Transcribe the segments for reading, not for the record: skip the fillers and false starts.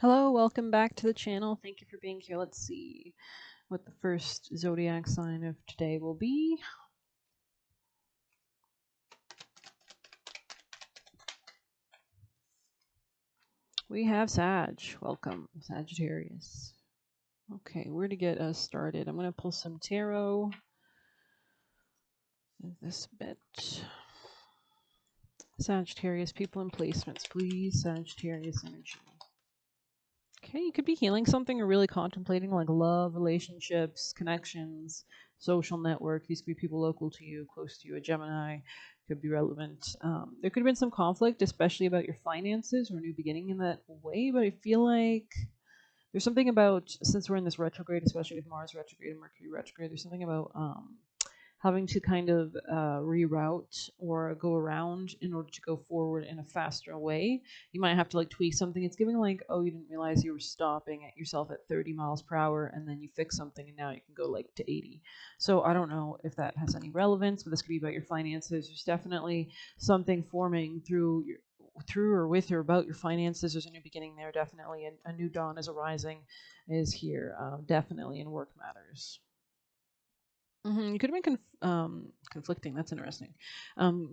Hello, welcome back to the channel. Thank you for being here. Let's see what the first zodiac sign of today will be. We have Sag. Welcome, Sagittarius. Okay, where to get us started? I'm going to pull some tarot. This bit. Sagittarius, people and placements, please. Sagittarius energy. Okay, you could be healing something or really contemplating like love, relationships, connections, social network. These could be people local to you, close to you. A Gemini could be relevant. There could have been some conflict, especially about your finances or a new beginning in that way. But I feel like there's something about, since we're in this retrograde, especially with Mars retrograde and Mercury retrograde, there's something about having to kind of reroute or go around in order to go forward in a faster way. You might have to like tweak something. It's giving like, oh, you didn't realize you were stopping at yourself at 30 miles per hour and then you fix something and now you can go like to 80. So I don't know if that has any relevance, but this could be about your finances. There's definitely something forming through or with or about your finances. There's a new beginning there, definitely. A new dawn is arising, is here, definitely in work matters. You could have been conflicting. That's interesting.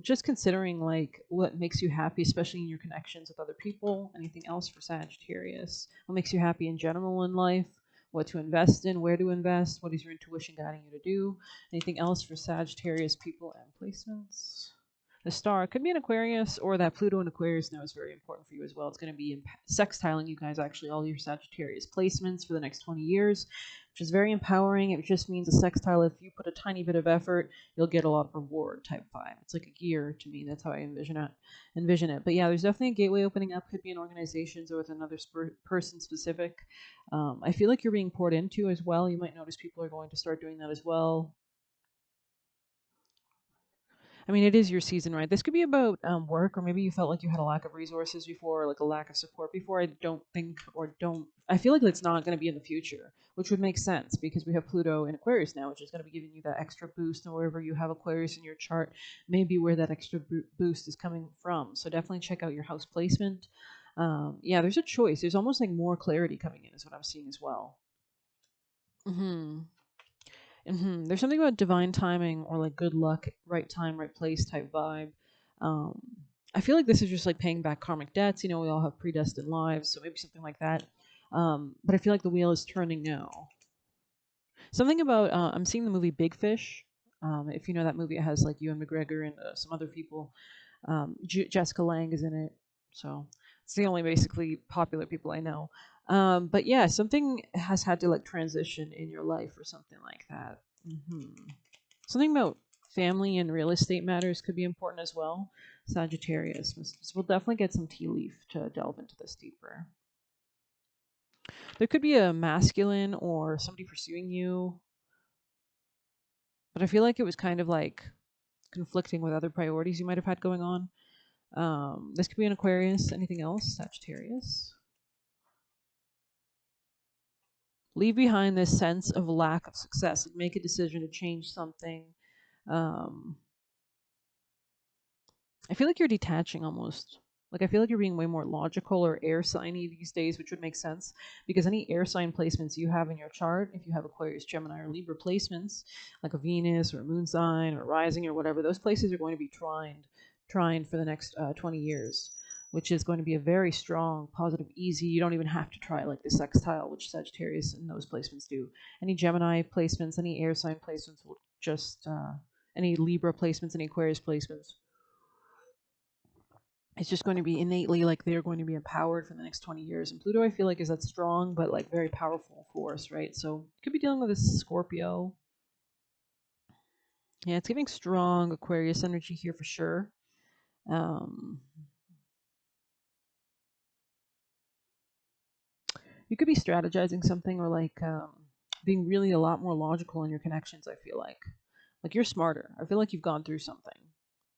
Just considering like what makes you happy, especially in your connections with other people. Anything else for Sagittarius? What makes you happy in general in life? What to invest in? Where to invest? What is your intuition guiding you to do? Anything else for Sagittarius people and placements? The star could be an Aquarius, or that Pluto in Aquarius now is very important for you as well. It's going to be sextiling you guys, actually, all your Sagittarius placements for the next 20 years, which is very empowering. It just means a sextile, if you put a tiny bit of effort, you'll get a lot of reward type vibe. It's like a gear to me. That's how I envision it. But yeah, there's definitely a gateway opening up. Could be in organizations or with another person specific. I feel like you're being poured into as well. You might notice people are going to start doing that as well. I mean, it is your season, right? This could be about work, or maybe you felt like you had a lack of resources before, or like a lack of support before. I don't think, or don't, I feel like it's not going to be in the future, which would make sense because we have Pluto in Aquarius now, which is going to be giving you that extra boost. And wherever you have Aquarius in your chart, maybe where that extra boost is coming from. So definitely check out your house placement. Yeah, there's a choice. There's almost like more clarity coming in, is what I'm seeing as well. There's something about divine timing or like good luck, right time, right place type vibe. Um, I feel like this is just like paying back karmic debts. You know, we all have predestined lives, so maybe something like that. But I feel like the wheel is turning now. Something about I'm seeing the movie Big Fish. If you know that movie, it has like Ewan McGregor and some other people. Jessica Lange is in it, so it's the only basically popular people I know. But yeah, something has had to like transition in your life or something like that. Something about family and real estate matters could be important as well. Sagittarius. We'll definitely get some tea leaf to delve into this deeper. There could be a masculine or somebody pursuing you, but I feel like it was kind of like conflicting with other priorities you might have had going on. This could be an Aquarius. Anything else? Sagittarius. Leave behind this sense of lack of success and make a decision to change something. Um, I feel like you're detaching almost. Like I feel like you're being way more logical or air signy these days, which would make sense because any air sign placements you have in your chart, if you have Aquarius, Gemini, or Libra placements, like a Venus or a moon sign or rising or whatever, those places are going to be trined for the next 20 years, which is going to be a very strong, positive, easy. You don't even have to try like the sextile, which Sagittarius and those placements do. Any Gemini placements, any air sign placements will just, any Libra placements, any Aquarius placements, it's just going to be innately like they're going to be empowered for the next 20 years. And Pluto, I feel like, is that strong but like very powerful force, right? So could be dealing with this Scorpio. Yeah, it's giving strong Aquarius energy here for sure. You could be strategizing something or like being really a lot more logical in your connections. I feel like you're smarter. I feel like you've gone through something,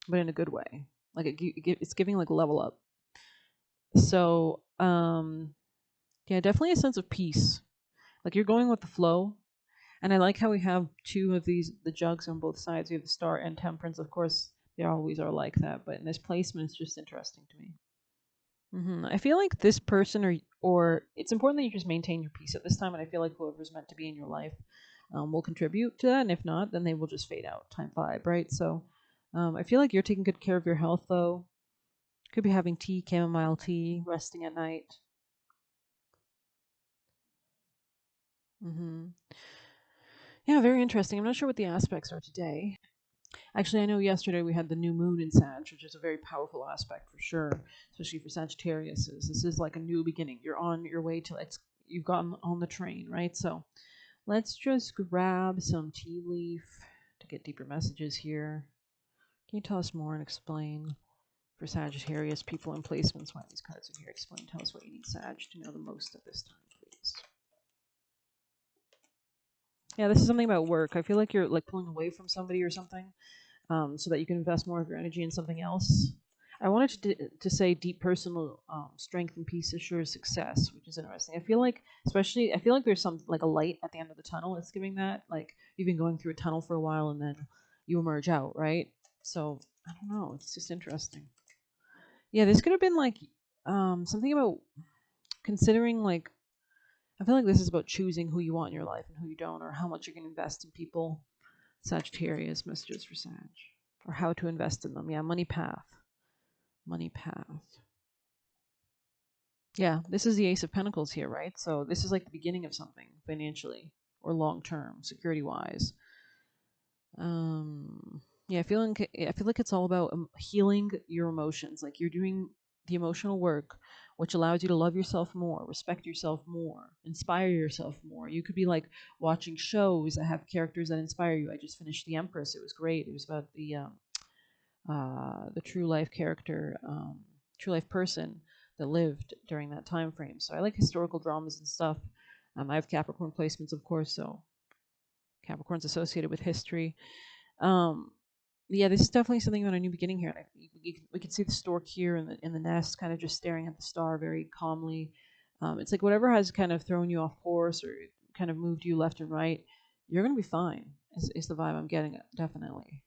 but in a good way. Like it's giving like level up. So yeah, definitely a sense of peace. Like you're going with the flow. And I like how we have two of the jugs on both sides. We have the star and temperance. Of course, they always are like that, but in this placement, it's just interesting to me. I feel like this person or it's important that you just maintain your peace at this time. And I feel like whoever's meant to be in your life will contribute to that. And if not, then they will just fade out. Time vibe, right? So I feel like you're taking good care of your health, though. Could be having tea, chamomile tea, resting at night. hmm Yeah, very interesting. I'm not sure what the aspects are today. Actually, I know yesterday we had the new moon in Sag, which is a very powerful aspect for sure, especially for Sagittarius. This is like a new beginning. You're on your way to it's you've gotten on the train, right? So let's just grab some tea leaf to get deeper messages here. Can you tell us more and explain for Sagittarius people and placements why these cards are here? Explain, tell us what you need Sag to know the most at this time, please. Yeah, this is something about work. I feel like you're like pulling away from somebody or something, so that you can invest more of your energy in something else. I wanted to say deep personal strength and peace assures success, which is interesting. I feel like, especially, I feel like there's some like a light at the end of the tunnel. It's giving that like you've been going through a tunnel for a while and then you emerge out, right? So I don't know. It's just interesting. Yeah, this could have been like something about considering like I feel like this is about choosing who you want in your life and who you don't, or how much you can invest in people. Sagittarius messages for Sag, or how to invest in them. Yeah, money path. Money path. Yeah, this is the Ace of Pentacles here, right? So this is like the beginning of something financially or long term, security wise. Yeah, I feel like it's all about healing your emotions. Like you're doing the emotional work, which allows you to love yourself more, respect yourself more, inspire yourself more. You could be like watching shows that have characters that inspire you. I just finished The Empress. It was great. It was about the true life character, true life person that lived during that time frame. So I like historical dramas and stuff. I have Capricorn placements, of course, so Capricorn's associated with history. Um, yeah, this is definitely something about a new beginning here. We can see the stork here in the nest, kind of just staring at the star very calmly. It's like whatever has kind of thrown you off course or kind of moved you left and right, you're gonna be fine. Is the vibe I'm getting, definitely.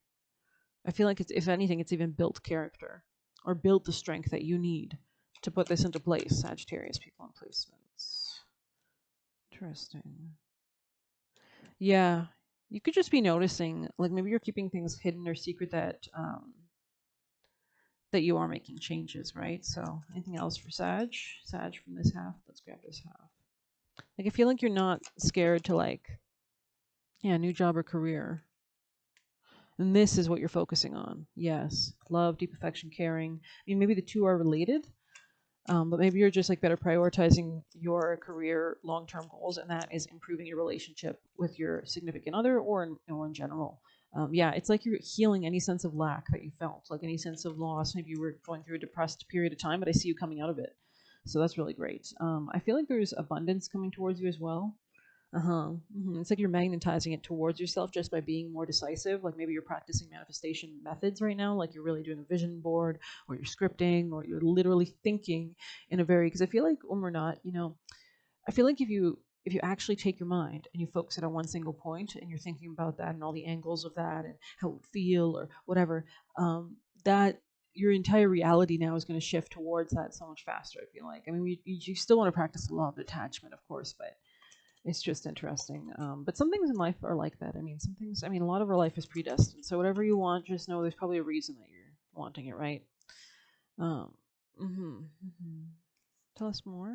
I feel like it's, if anything, it's even built character or built the strength that you need to put this into place. Sagittarius people and placements. Interesting. Yeah, you could just be noticing, like maybe you're keeping things hidden or secret that you are making changes, right? So anything else for Sag? Sag from this half. Let's grab this half. Like I feel like you're not scared to like, yeah, new job or career. And this is what you're focusing on. Yes, love, deep affection, caring. I mean, maybe the two are related, but maybe you're just like better prioritizing your career long term goals, and that is improving your relationship with your significant other or in general. Yeah, it's like you're healing any sense of lack that you felt, like any sense of loss. Maybe you were going through a depressed period of time, but I see you coming out of it. So that's really great. I feel like there's abundance coming towards you as well. Uh-huh. It's like you're magnetizing it towards yourself just by being more decisive. Like maybe you're practicing manifestation methods right now, like you're really doing a vision board or you're scripting or you're literally thinking in a very, because I feel like when we're not, I feel like if you actually take your mind and you focus it on one single point and you're thinking about that and all the angles of that and how it would feel or whatever, that your entire reality now is going to shift towards that so much faster. I feel like. I mean, you still want to practice the law of detachment, of course, but it's just interesting. But some things in life are like that. I mean, some things, I mean, a lot of our life is predestined. So whatever you want, just know there's probably a reason that you're wanting it, right? Um, hmm Tell us more,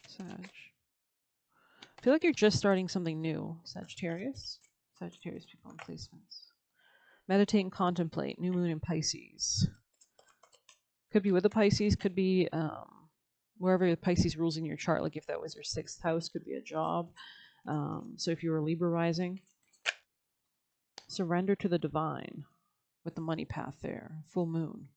Sag. I feel like you're just starting something new, Sagittarius. Sagittarius people in placements. Meditate and contemplate. New moon in Pisces. Could be with a Pisces, could be wherever the Pisces rules in your chart. Like if that was your sixth house, could be a job. So if you were Libra rising, surrender to the divine with the money path there. Full moon.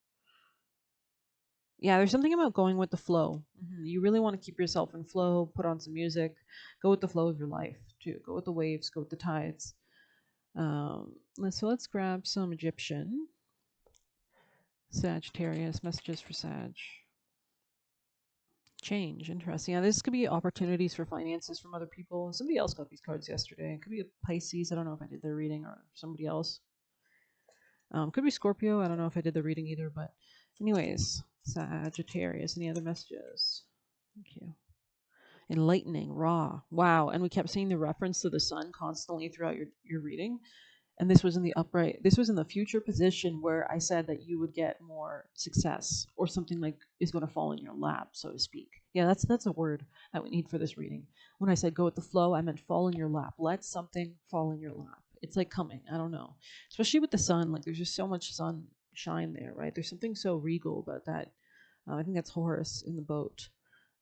Yeah, there's something about going with the flow. You really want to keep yourself in flow, put on some music, go with the flow of your life too. Go with the waves, go with the tides. So let's grab some Egyptian. Sagittarius, messages for Sag. Change, interesting. Yeah, this could be opportunities for finances from other people. Somebody else got these cards yesterday. It could be a Pisces. I don't know if I did their reading or somebody else. Could be Scorpio. I don't know if I did the reading either. But anyways, Sagittarius. Any other messages? Thank you. Enlightening, raw. Wow. And we kept seeing the reference to the sun constantly throughout your reading. And this was in the upright, this was in the future position where I said that you would get more success or something like is going to fall in your lap, so to speak. Yeah, that's a word that we need for this reading. When I said go with the flow, I meant fall in your lap. Let something fall in your lap. It's like coming. I don't know. Especially with the sun, like there's just so much sunshine there, right? There's something so regal about that. I think that's Horus in the boat.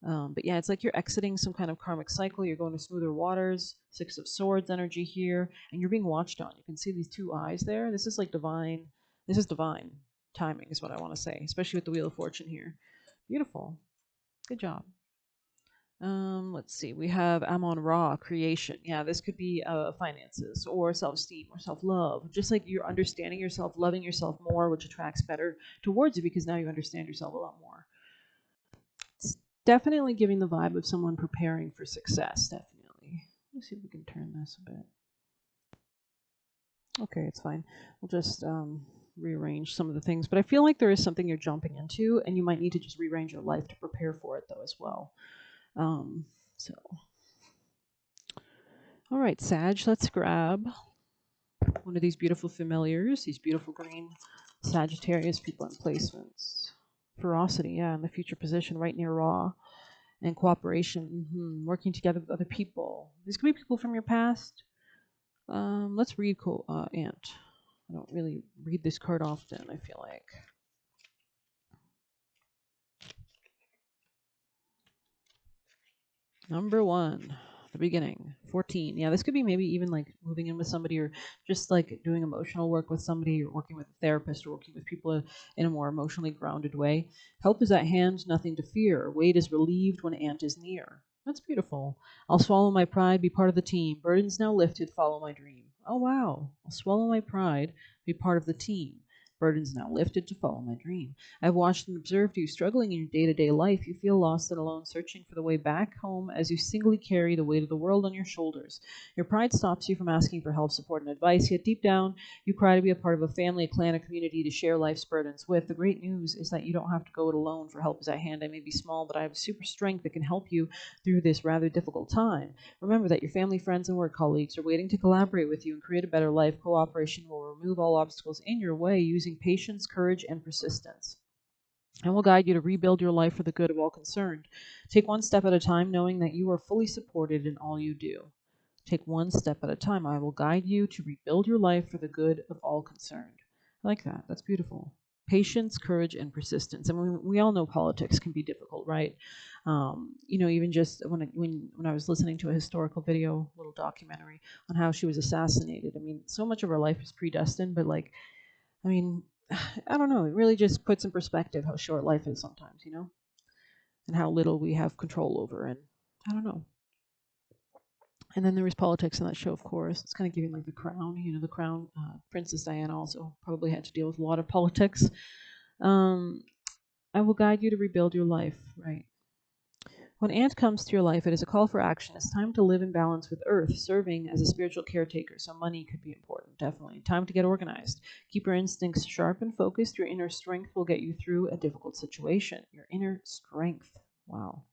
But yeah, it's like you're exiting some kind of karmic cycle. You're going to smoother waters. Six of Swords energy here, and you're being watched on. You can see these two eyes there. This is like divine. This is divine timing, is what I want to say, especially with the Wheel of Fortune here. Beautiful. Good job. Let's see. We have Amon Ra, creation. Yeah, this could be finances or self-esteem or self-love. Just like you're understanding yourself, loving yourself more, which attracts better towards you because now you understand yourself a lot more. It's definitely giving the vibe of someone preparing for success, definitely. Let's see if we can turn this a bit. Okay, it's fine. We'll just rearrange some of the things. But I feel like there is something you're jumping into, and you might need to just rearrange your life to prepare for it, though, as well. So, all right, Sag, let's grab one of these beautiful familiars, these beautiful green Sagittarius people in placements. Ferocity, yeah, in the future position right near Raw. And cooperation, working together with other people. These could be people from your past. Let's read Ant. I don't really read this card often, I feel like. Number 1, the beginning. 14. Yeah, this could be maybe even like moving in with somebody or just like doing emotional work with somebody or working with a therapist or working with people in a more emotionally grounded way. Help is at hand, nothing to fear. Weight is relieved when Ant is near. That's beautiful. I'll swallow my pride, be part of the team. Burdens now lifted, follow my dream. Oh, wow. I'll swallow my pride, be part of the team. Burdens now lifted to follow my dream. I've watched and observed you struggling in your day-to-day life. You feel lost and alone, searching for the way back home as you singly carry the weight of the world on your shoulders. Your pride stops you from asking for help, support, and advice, yet deep down, you cry to be a part of a family, a clan, a community to share life's burdens with. The great news is that you don't have to go it alone, for help is at hand. I may be small, but I have a super strength that can help you through this rather difficult time. Remember that your family, friends, and work colleagues are waiting to collaborate with you and create a better life. Cooperation will remove all obstacles in your way using patience, courage, and persistence, and will guide you to rebuild your life for the good of all concerned. Take one step at a time, knowing that you are fully supported in all you do. Take one step at a time. I will guide you to rebuild your life for the good of all concerned. I like that. That's beautiful. Patience, courage, and persistence. And we all know politics can be difficult, right? Even just when I was listening to a historical video, little documentary on how she was assassinated. I mean, so much of her life is predestined, but like, I mean, I don't know. It really just puts in perspective how short life is sometimes, and how little we have control over. And I don't know. And then there was politics in that show, of course. It's kind of giving like the crown, the crown. Princess Diana also probably had to deal with a lot of politics. I will guide you to rebuild your life, right? When Ant comes to your life, it is a call for action. It's time to live in balance with Earth, serving as a spiritual caretaker. So money could be important, definitely. Time to get organized. Keep your instincts sharp and focused. Your inner strength will get you through a difficult situation. Your inner strength. Wow.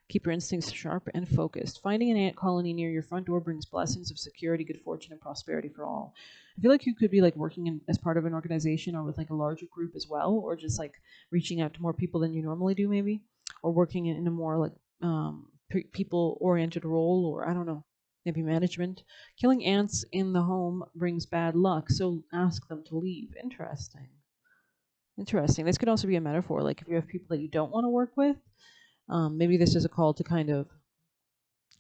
Keep your instincts sharp and focused. Finding an ant colony near your front door brings blessings of security, good fortune, and prosperity for all. I feel like you could be like working as part of an organization or with like a larger group as well, or just like reaching out to more people than you normally do, maybe, or working in a more like people-oriented role, or I don't know, maybe management. Killing ants in the home brings bad luck, so ask them to leave. Interesting. Interesting. This could also be a metaphor, like if you have people that you don't want to work with, maybe this is a call to kind of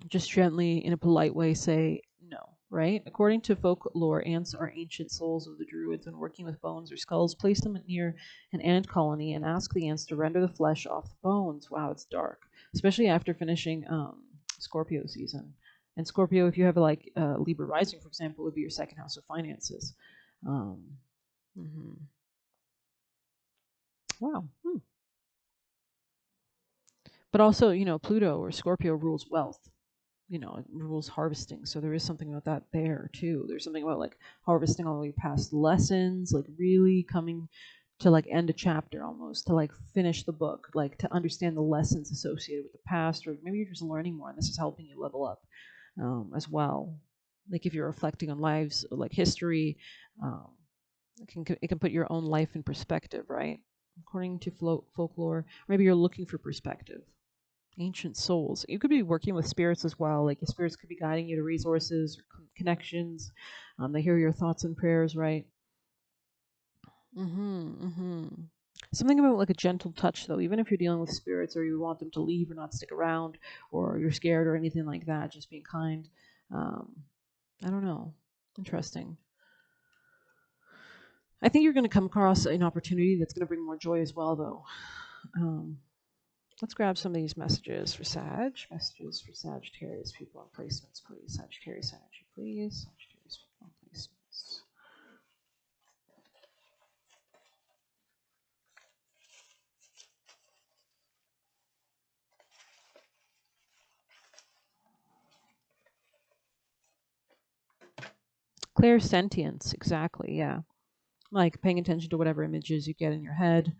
just gently, in a polite way, say no, right? According to folklore, ants are ancient souls of the druids. When working with bones or skulls, place them near an ant colony and ask the ants to render the flesh off the bones. Wow, it's dark, especially after finishing Scorpio season. And Scorpio, if you have like Libra rising, for example, would be your second house of finances. Mm-hmm. Wow. But also, Pluto or Scorpio rules wealth. It rules harvesting. So there is something about that there too. There's something about like harvesting all your past lessons, like really coming to like end a chapter almost, to like finish the book, like to understand the lessons associated with the past, or maybe you're just learning more and this is helping you level up as well. Like if you're reflecting on lives like history, um, it can put your own life in perspective, right? According to folklore, maybe you're looking for perspective. Ancient souls. You could be working with spirits as well. Like your spirits could be guiding you to resources or connections. They hear your thoughts and prayers, right? Something about like a gentle touch, though. Even if you're dealing with spirits, or you want them to leave or not stick around, or you're scared or anything like that, just being kind. Um, I don't know. Interesting. I think you're going to come across an opportunity that's going to bring more joy as well, though. Let's grab some of these messages for Sag. Messages for Sagittarius people on placements, please. Sagittarius energy, please. Sagittarius people on placements. Clairsentience, exactly, yeah. Like paying attention to whatever images you get in your head.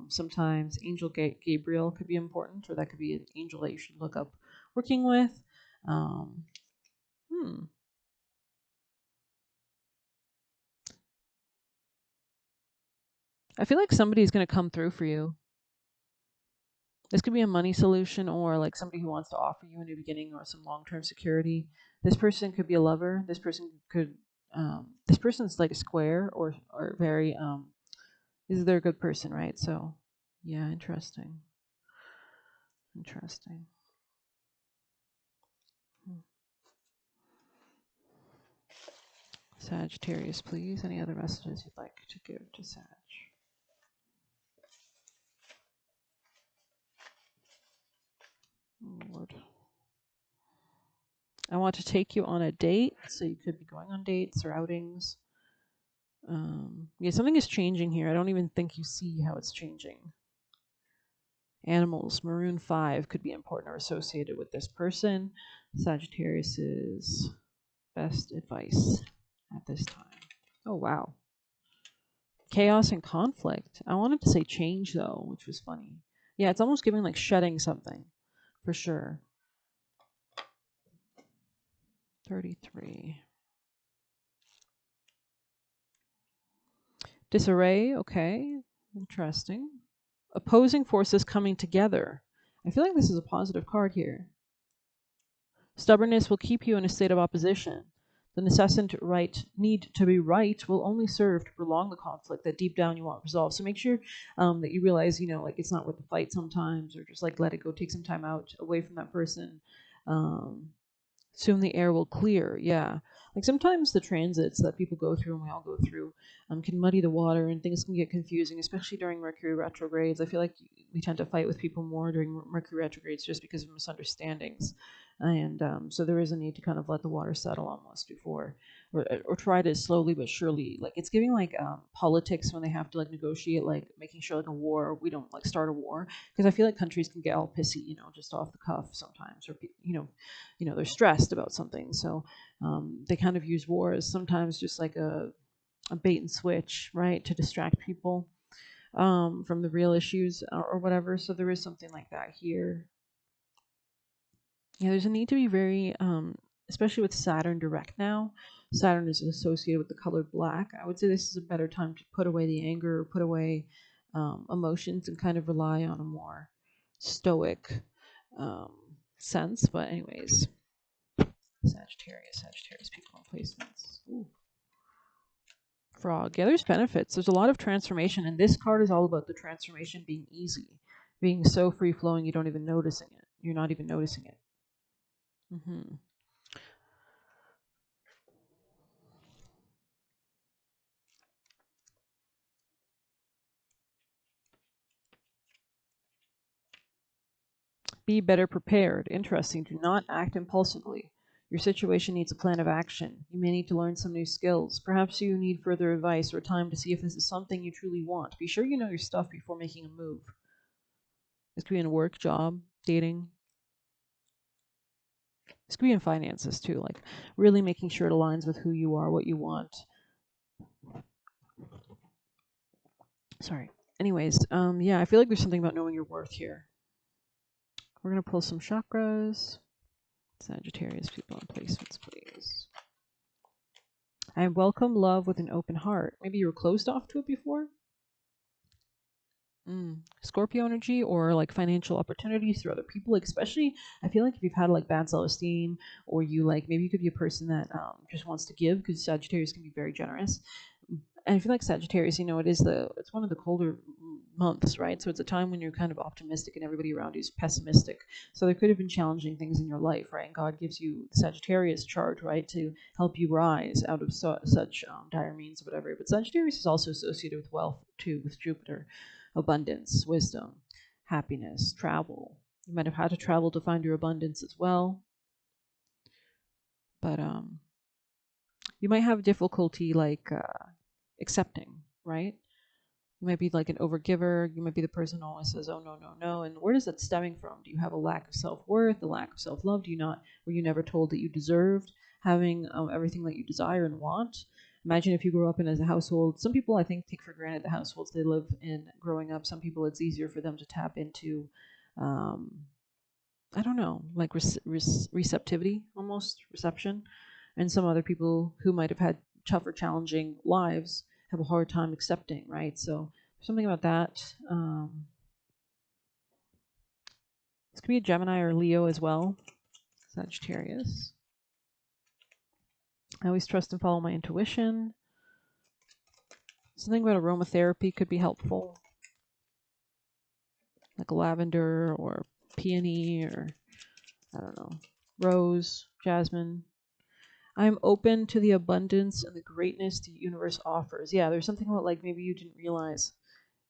Sometimes Angel Gabriel could be important, or that could be an angel that you should look up working with. Um, I feel like somebody's going to come through for you. This could be a money solution, or like somebody who wants to offer you a new beginning or some long-term security. This person could be a lover. This person could, this person's like a square or very, they're a good person, right? So, yeah, interesting. Interesting. Sagittarius, please. Any other messages you'd like to give to Sag? Lord. I want to take you on a date, so you could be going on dates or outings. Yeah, something is changing here. I don't even think you see how it's changing. Animals, Maroon 5 could be important or associated with this person. Sagittarius's best advice at this time. Oh, wow. Chaos and conflict. I wanted to say change, though, which was funny. Yeah, it's almost giving like shedding something, for sure. 33. Disarray, okay. Interesting. Opposing forces coming together. I feel like this is a positive card here. Stubbornness will keep you in a state of opposition. The need to be right will only serve to prolong the conflict that deep down you want resolved. So make sure that you realize, like it's not worth the fight sometimes, or just like let it go, take some time out away from that person. Soon the air will clear. Yeah. Like sometimes the transits that people go through and we all go through can muddy the water and things can get confusing, especially during Mercury retrogrades. I feel like we tend to fight with people more during Mercury retrogrades just because of misunderstandings. And so there is a need to kind of let the water settle almost before, or try to slowly but surely. Like it's giving like politics when they have to like negotiate, like making sure like a war, we don't like start a war. Because I feel like countries can get all pissy, just off the cuff sometimes, or, they're stressed about something. So they kind of use war as sometimes just like a bait and switch, right, to distract people from the real issues or whatever. So there is something like that here. Yeah, there's a need to be very, especially with Saturn direct now. Saturn is associated with the color black. I would say this is a better time to put away the anger, or put away emotions, and kind of rely on a more stoic sense. But anyways, Sagittarius people on placements. Ooh. Frog. Yeah, there's benefits. There's a lot of transformation, and this card is all about the transformation being easy, being so free flowing you don't even noticing it. You're not even noticing it. Be better prepared. Interesting. Do not act impulsively. Your situation needs a plan of action. You may need to learn some new skills. Perhaps you need further advice or time to see if this is something you truly want. Be sure you know your stuff before making a move. This could be in a work, job, dating. This could be in finances too, like really making sure it aligns with who you are, what you want. Sorry. Anyways, yeah, I feel like there's something about knowing your worth here. We're going to pull some chakras. Sagittarius people in placements, please. I welcome love with an open heart. Maybe you were closed off to it before? Scorpio energy, or like financial opportunities through other people, like especially I feel like if you've had like bad self-esteem, or you like maybe you could be a person that just wants to give, because Sagittarius can be very generous. And I feel like Sagittarius, it's one of the colder months, right? So it's a time when you're kind of optimistic and everybody around you is pessimistic. So there could have been challenging things in your life, right? And God gives you the Sagittarius charge, right, to help you rise out of such dire means or whatever. But Sagittarius is also associated with wealth too, with Jupiter, abundance, wisdom, happiness, travel. You might have had to travel to find your abundance as well. But you might have difficulty like accepting, right? You might be like an overgiver. You might be the person who always says, "Oh no, no, no." And where is that stemming from? Do you have a lack of self-worth, a lack of self-love? Were you never told that you deserved having everything that you desire and want? Imagine if you grew up in a household. Some people, I think, take for granted the households they live in growing up. Some people, it's easier for them to tap into, um, I don't know, like receptivity, almost reception. And some other people who might have had tougher, challenging lives have a hard time accepting, right? So something about that. This could be a Gemini or Leo as well. Sagittarius. I always trust and follow my intuition. Something about aromatherapy could be helpful, like lavender or peony or, I don't know, rose, jasmine. I'm open to the abundance and the greatness the universe offers. Yeah, there's something about like maybe you didn't realize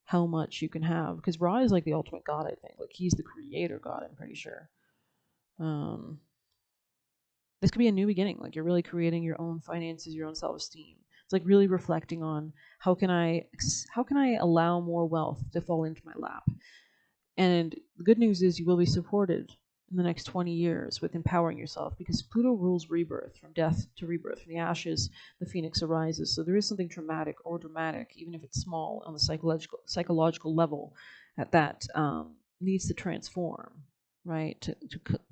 how much you can have, because Ra is like the ultimate god, I think. Like he's the creator god, I'm pretty sure. This could be a new beginning. Like you're really creating your own finances, your own self-esteem. It's like really reflecting on how can I allow more wealth to fall into my lap. And the good news is you will be supported in the next 20 years with empowering yourself, because Pluto rules rebirth, from death to rebirth. From the ashes, the phoenix arises. So there is something traumatic or dramatic, even if it's small on the psychological level, that needs to transform, right?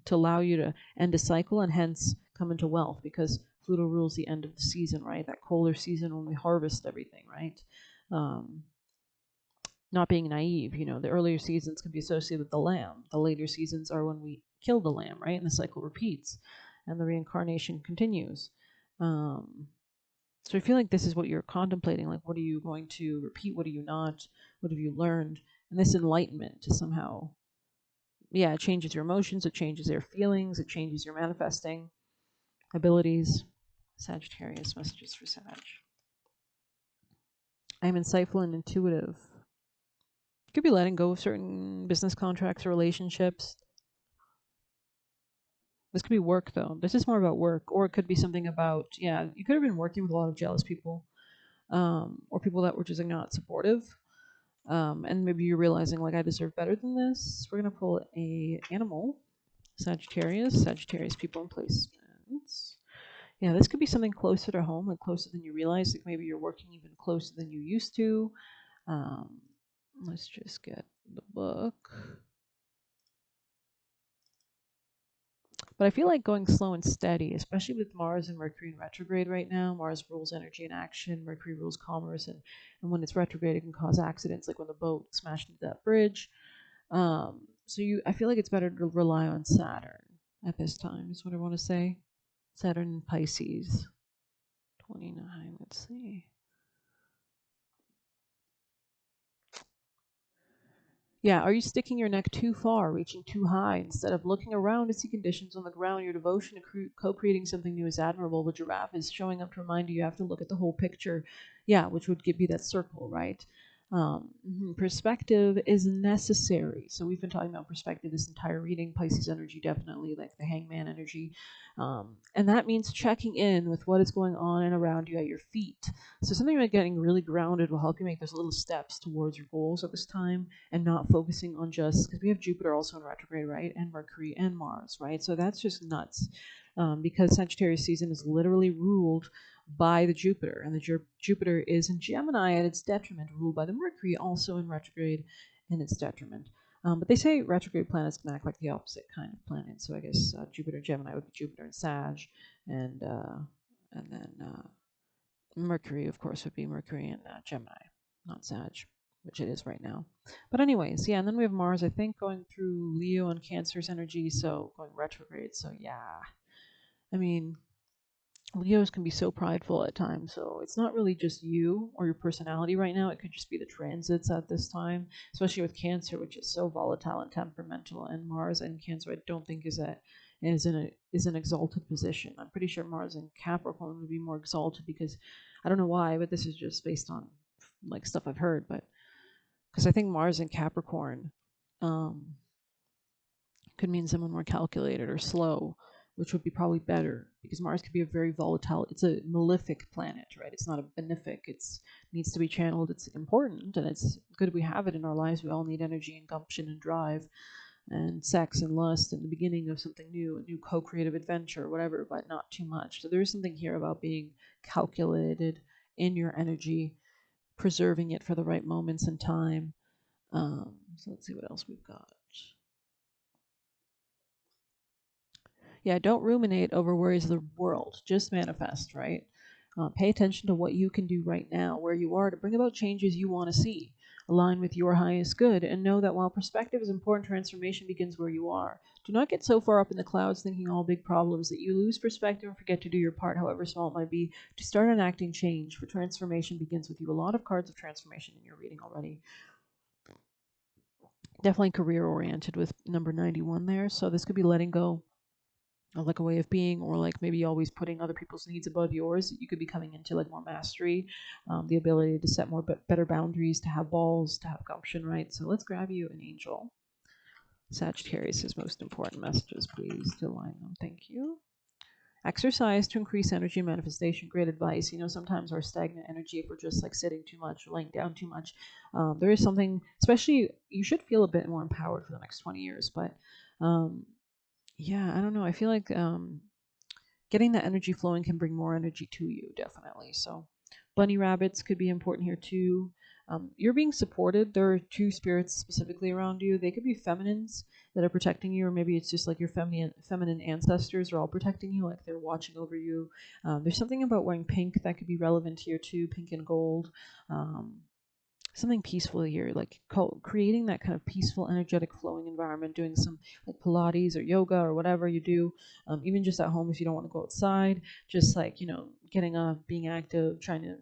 To allow you to end a cycle and hence come into wealth, because Pluto rules the end of the season, right? That colder season when we harvest everything, right? Not being naive, the earlier seasons can be associated with the lamb. The later seasons are when we kill the lamb, right? And the cycle repeats and the reincarnation continues. So I feel like this is what you're contemplating. Like, what are you going to repeat? What are you not? What have you learned? And this enlightenment to somehow, it changes your emotions, it changes your feelings, it changes your manifesting abilities. Sagittarius messages for Sag. I'm insightful and intuitive. You could be letting go of certain business contracts or relationships. This could be work, though. This is more about work, or it could be something about, you could have been working with a lot of jealous people, or people that were just like not supportive. And maybe you're realizing, like, I deserve better than this. We're going to pull a animal. Sagittarius people in placements. Yeah, this could be something closer to home, like closer than you realize. Like maybe you're working even closer than you used to. Let's just get the book. But I feel like going slow and steady, especially with Mars and Mercury in retrograde right now. Mars rules energy and action. Mercury rules commerce. And when it's retrograde, it can cause accidents, like when the boat smashed into that bridge. I feel like it's better to rely on Saturn at this time, is what I want to say. Saturn and Pisces. 29, let's see. Yeah, are you sticking your neck too far, reaching too high? Instead of looking around to see conditions on the ground, your devotion to co-creating something new is admirable. The giraffe is showing up to remind you have to look at the whole picture. Yeah, which would give you that circle, right? Perspective is necessary. So we've been talking about perspective this entire reading. Pisces energy, definitely, like the hangman energy. And that means checking in with what is going on and around you at your feet. So something like getting really grounded will help you make those little steps towards your goals at this time, and not focusing on just, because we have Jupiter also in retrograde, right? And Mercury and Mars, right? So that's just nuts. Because Sagittarius season is literally ruled by the Jupiter, and the Jupiter is in Gemini at its detriment, ruled by the Mercury, also in retrograde in its detriment. But they say retrograde planets can act like the opposite kind of planet. So I guess Jupiter Gemini would be Jupiter in Sag, and then Mercury, of course, would be Mercury in Gemini, not Sag, which it is right now. But anyways, yeah, and then we have Mars, I think, going through Leo and Cancer's energy, so going retrograde. So yeah, I mean, Leos can be so prideful at times, so it's not really just you or your personality right now. It could just be the transits at this time, especially with Cancer, which is so volatile and temperamental. And Mars and Cancer, I don't think is an exalted position. I'm pretty sure Mars in Capricorn would be more exalted because I don't know why, but this is just based on like stuff I've heard. But because I think Mars in Capricorn could mean someone more calculated or slow, which would be probably better because Mars could be a very volatile. It's a malefic planet, right? It's not a benefic. It's needs to be channeled. It's important, and it's good we have it in our lives. We all need energy and gumption and drive, and sex and lust, and the beginning of something new, a new co-creative adventure, whatever, but not too much. So there is something here about being calculated in your energy, preserving it for the right moments in time. So let's see what else we've got. Yeah, don't ruminate over worries of the world. Just manifest, right? Pay attention to what you can do right now, where you are, to bring about changes you want to see. Align with your highest good, and know that while perspective is important, transformation begins where you are. Do not get so far up in the clouds thinking all big problems that you lose perspective and forget to do your part, however small it might be, to start enacting change, for transformation begins with you. A lot of cards of transformation in your reading already. Definitely career oriented with number 91 there, so this could be letting go like a way of being, or like maybe always putting other people's needs above yours. You could be coming into like more mastery, the ability to set more better boundaries, to have balls, to have gumption, right? So let's grab you an angel. Sagittarius' most important messages, please, to align them. Thank you. Exercise to increase energy manifestation. Great advice. You know, sometimes our stagnant energy, if we're just like sitting too much or laying down too much, there is something, especially you should feel a bit more empowered for the next 20 years. But yeah, I don't know. I feel like getting that energy flowing can bring more energy to you, definitely. So bunny rabbits could be important here too. You're being supported. There are two spirits specifically around you. They could be feminines that are protecting you, or maybe it's just like your feminine ancestors are all protecting you, like they're watching over you. There's something about wearing pink that could be relevant here too, pink and gold. Something peaceful here, like creating that kind of peaceful, energetic, flowing environment, doing some like Pilates or yoga or whatever you do, even just at home if you don't want to go outside, just like, you know, getting up, being active, trying to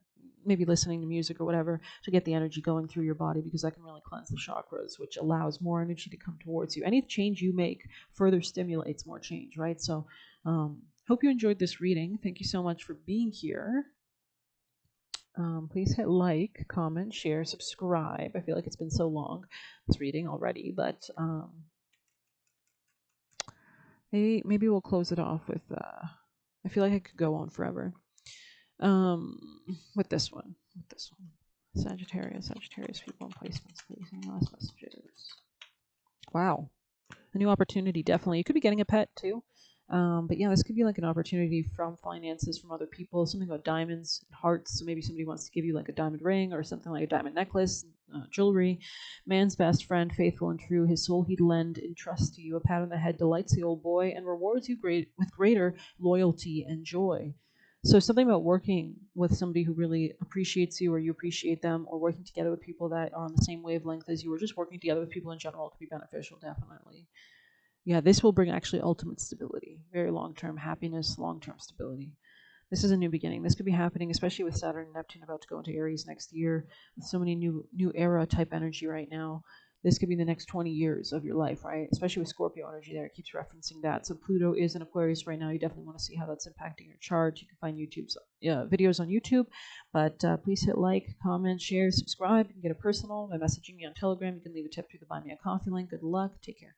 maybe listening to music or whatever to get the energy going through your body, because that can really cleanse the chakras, which allows more energy to come towards you. Any change you make further stimulates more change, right? So hope you enjoyed this reading. Thank you so much for being here. Please hit like, comment, share, subscribe. I feel like it's been so long, this reading already, but maybe we'll close it off with, I feel like I could go on forever. With this one. Sagittarius people and placements, please. Any last messages? Wow. A new opportunity, definitely. You could be getting a pet too. But yeah, this could be like an opportunity from finances, from other people, something about diamonds, hearts. So maybe somebody wants to give you like a diamond ring or something like a diamond necklace, jewelry. Man's best friend, faithful and true, his soul he'd lend in trust to you. A pat on the head delights the old boy and rewards you with greater loyalty and joy. So something about working with somebody who really appreciates you, or you appreciate them, or working together with people that are on the same wavelength as you, or just working together with people in general could be beneficial, definitely. Yeah, this will bring actually ultimate stability, very long-term happiness, long-term stability. This is a new beginning. This could be happening, especially with Saturn and Neptune about to go into Aries next year, with so many new era type energy right now. This could be the next 20 years of your life, right? Especially with Scorpio energy there. It keeps referencing that. So Pluto is in Aquarius right now. You definitely want to see how that's impacting your chart. You can find YouTube's videos on YouTube. But please hit like, comment, share, subscribe. You can get a personal by messaging me on Telegram. You can leave a tip through the Buy Me a Coffee link. Good luck. Take care.